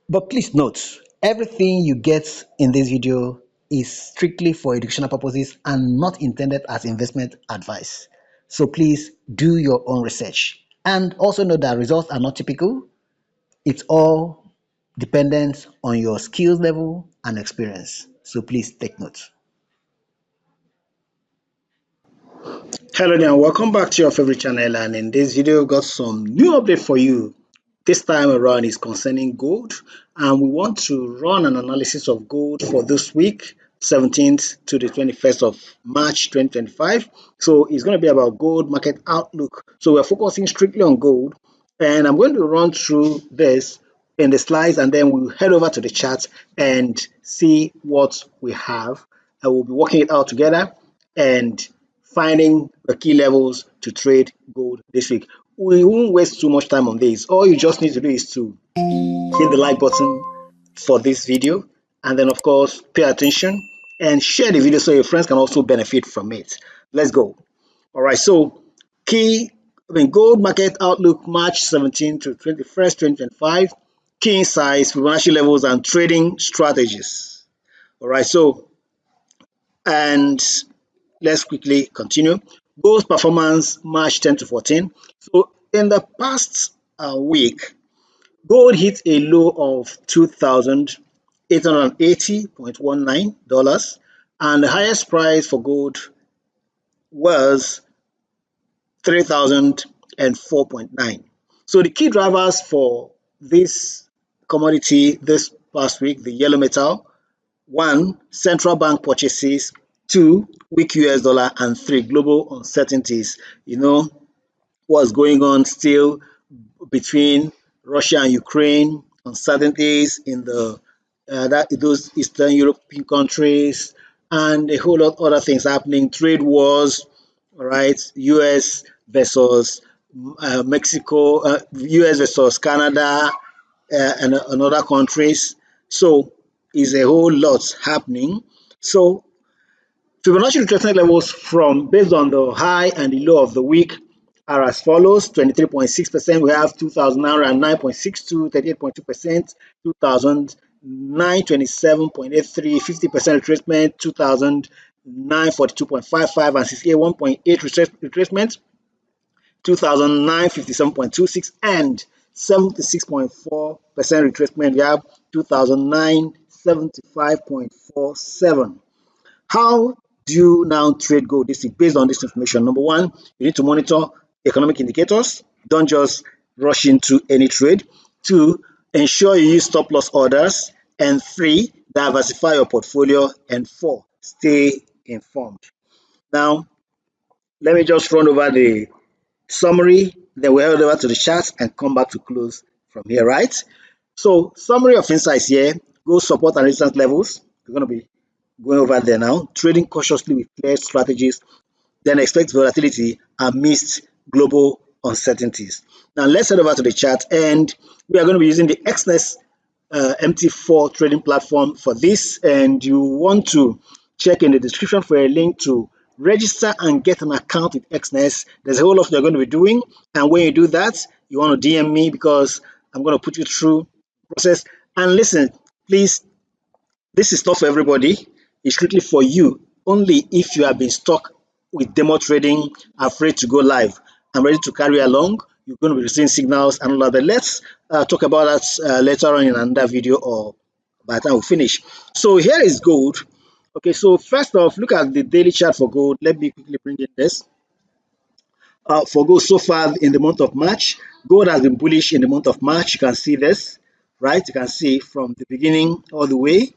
But please note, everything you get in this video is strictly for educational purposes and not intended as investment advice. So please do your own research. And also know that results are not typical. It's all dependent on your skills level and experience. So please take note. Hello there, and welcome back to your favorite channel. And in this video, we've got some new update for you. This time around is concerning gold, and we want to run an analysis of gold for this week, 17th to the 21st of March 2025. So it's going to be about gold market outlook. So we're focusing strictly on gold, and I'm going to run through this in the slides, and then we'll head over to the chart and see what we have. And we'll be working it out together and finding the key levels to trade gold this week. We won't waste too much time on this. All you just need to do is to hit the like button for this video, and then of course pay attention and share the video so your friends can also benefit from it. Let's go. All right, so gold market outlook March 17 to 21st 2025, key insights, Fibonacci levels, and trading strategies. All right, so and let's quickly continue. Gold's performance March 10 to 14. So in the past week, gold hit a low of $2,880.19, and the highest price for gold was 3,004.9. So the key drivers for this commodity this past week, the yellow metal: one, central bank purchases; two, weak US dollar; and three, global uncertainties. What's going on still between Russia and Ukraine, uncertainties in those Eastern European countries, and a whole lot of other things happening. Trade wars, all right, US versus Mexico, US versus Canada, and other countries. So is a whole lot happening. So Fibonacci retracement levels from based on the high and the low of the week are as follows: 23.6%, we have 2,909.62, 38.2%, 2,927.83, 50% retracement, 2,942.55, and 61.8 retracement, 2,957.26, and 76.4% retracement. We have 2,975.47. How do you now trade gold this week based on this information? Number one, you need to monitor economic indicators. Don't just rush into any trade. Two, ensure you use stop loss orders. And three, diversify your portfolio. And four, stay informed. Now, let me just run over the summary, then we'll head over to the chart and come back to close from here, right? So, summary of insights here: gold support and resistance levels. We're going to be going over there now. Trading cautiously with clear strategies, then expect volatility amidst global uncertainties. Now let's head over to the chart, and we are going to be using the XNES MT4 trading platform for this, and you want to check in the description for a link to register and get an account with XNES. There's a whole lot you're going to be doing, and when you do that, you want to DM me because I'm going to put you through the process. And listen, please, this is not for everybody. It's strictly for you. Only if you have been stuck with demo trading, afraid to go live, and ready to carry along, you're going to be receiving signals and all of that. Let's talk about that later on in another video or by the time we finish. So here is gold. Okay, so first off, look at the daily chart for gold. Let me quickly bring in this. For gold so far in the month of March, gold has been bullish in the month of March. You can see this, right? You can see from the beginning all the way,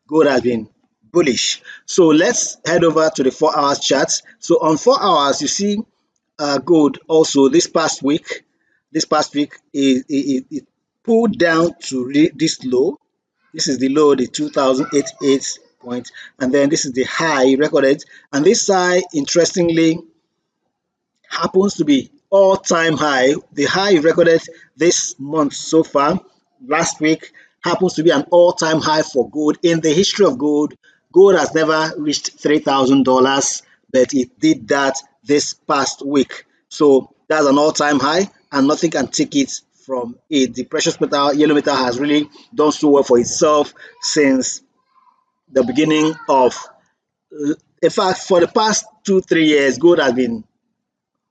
gold has been bullish. So let's head over to the 4 hours chart. So on 4 hours, you see gold also this past week. It pulled down to this low. This is the low, the 2088 point, and then this is the high recorded. And this high, interestingly, happens to be all-time high. The high recorded this month so far, last week, happens to be an all-time high for gold. In the history of gold, gold has never reached $3,000, but it did that this past week. So that's an all-time high, and nothing can take it from it. The precious metal, yellow metal, has really done so well for itself since the beginning of, in fact, for the past 2 3 years, gold has been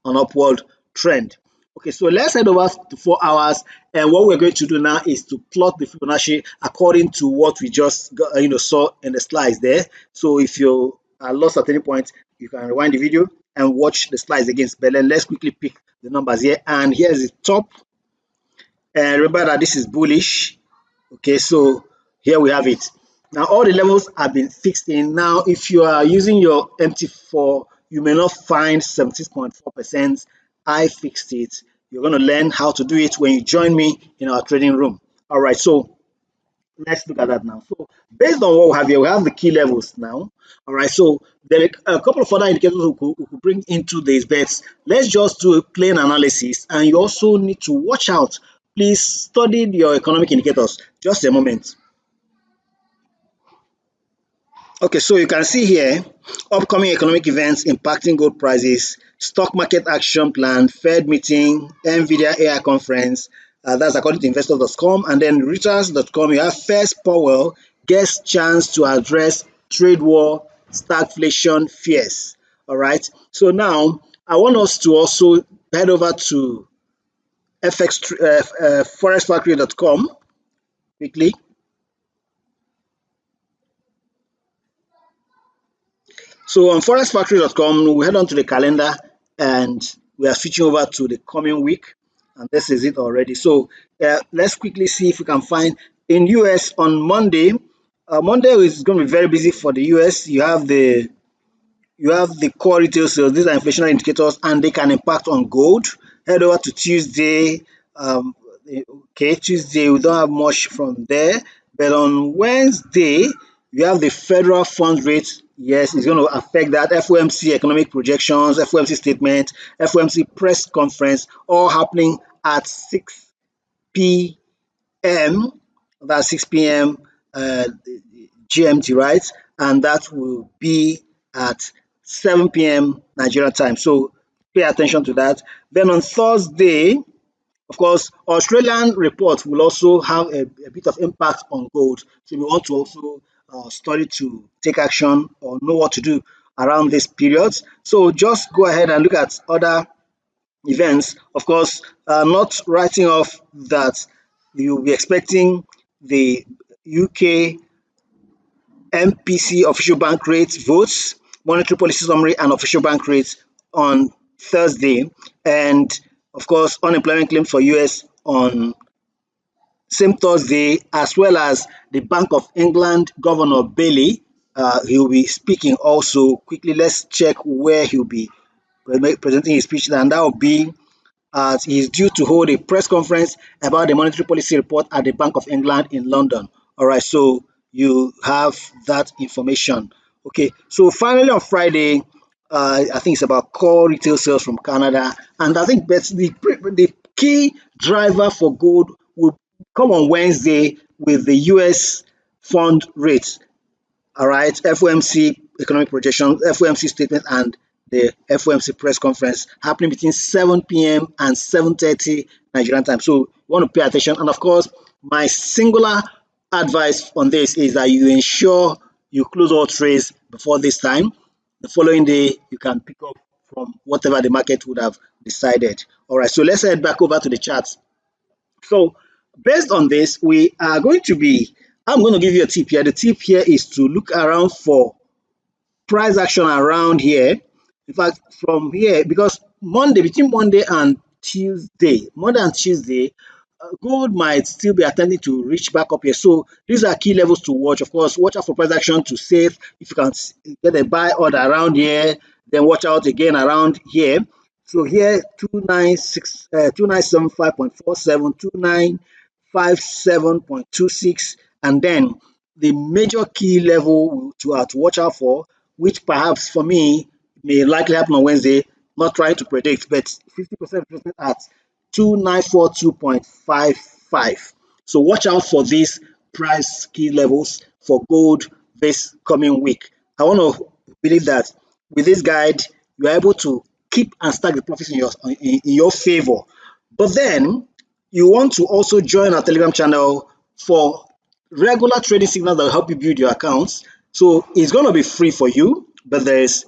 on upward trend. Okay, so let's head over to 4 hours, and what we're going to do now is to plot the Fibonacci according to what we just got, saw in the slides there. So if you are lost at any point, you can rewind the video and watch the slides again. But then let's quickly pick the numbers here, and here's the top. And remember that this is bullish. Okay, so here we have it. Now all the levels have been fixed in. Now if you are using your MT4, you may not find 76.4%. I fixed it. You're going to learn how to do it when you join me in our trading room. All right, so let's look at that now. So based on what we have here, we have the key levels now. All right, so there are a couple of other indicators we could bring into these bets. Let's just do a plain analysis, and you also need to watch out. Please study your economic indicators. Just a moment. Okay, so you can see here upcoming economic events impacting gold prices, stock market action plan, Fed meeting, NVIDIA AI conference. That's according to investors.com. And then Reuters.com, you have first Powell gets chance to address trade war, stagflation fears. All right. So now I want us to also head over to forexfactory.com quickly. So on forexfactory.com, we head on to the calendar, and we are switching over to the coming week, and this is it already. So let's quickly see if we can find in US on Monday. Monday is going to be very busy for the US. You have the core retail sales. These are inflationary indicators, and they can impact on gold. Head over to Tuesday. Okay, Tuesday we don't have much from there, but on Wednesday you have the federal funds rate. Yes, it's going to affect that. FOMC economic projections, FOMC statement, FOMC press conference, all happening at 6 p.m. That's 6 p.m. GMT, right? And that will be at 7 p.m. Nigeria time. So pay attention to that. Then on Thursday, of course, Australian reports will also have a bit of impact on gold. So we want to also study to take action or know what to do around these periods. So just go ahead and look at other events. Of course, not writing off that you'll be expecting the UK MPC official bank rate votes, monetary policy summary, and official bank rates on Thursday. And of course, unemployment claims for US on same Thursday, as well as the Bank of England Governor Bailey. He'll be speaking also. Quickly, let's check where he'll be presenting his speech, and that will be as he is due to hold a press conference about the monetary policy report at the Bank of England in London. All right, so you have that information. Okay, so finally on Friday, I think it's about core retail sales from Canada, and I think that's the key driver for gold will come on Wednesday with the US fund rate. All right, FOMC economic projections, FOMC statement, and the FOMC press conference happening between 7 p.m. and 7:30 Nigerian time. So you want to pay attention. And of course, my singular advice on this is that you ensure you close all trades before this time. The following day, you can pick up from whatever the market would have decided. All right, so let's head back over to the charts. So based on this, I'm going to give you a tip here. The tip here is to look around for price action around here. In fact, from here, because between Monday and Tuesday, gold might still be attempting to reach back up here. So these are key levels to watch. Of course, watch out for price action to save. If you can get a buy order around here, then watch out again around here. So here, 2975.47, 2957.26, and then the major key level to watch out for, which perhaps for me may likely happen on Wednesday, not trying to predict, but 50% at 2942.55. So watch out for these price key levels for gold this coming week. I want to believe that with this guide, you are able to keep and stack the profits in your favor. But then you want to also join our Telegram channel for regular trading signals that will help you build your accounts. So it's going to be free for you, but there's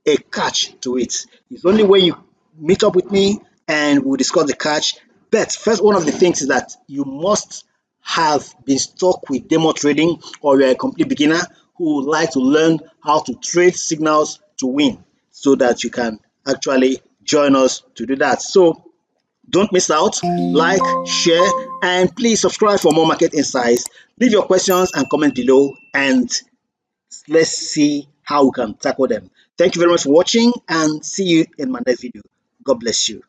a catch to it. It's only when you meet up with me and we'll discuss the catch. But first, one of the things is that you must have been stuck with demo trading, or you're a complete beginner who would like to learn how to trade signals to win, so that you can actually join us to do that. So don't miss out. Like, share, and please subscribe for more market insights. Leave your questions and comment below, and let's see how we can tackle them. Thank you very much for watching, and see you in my next video. God bless you.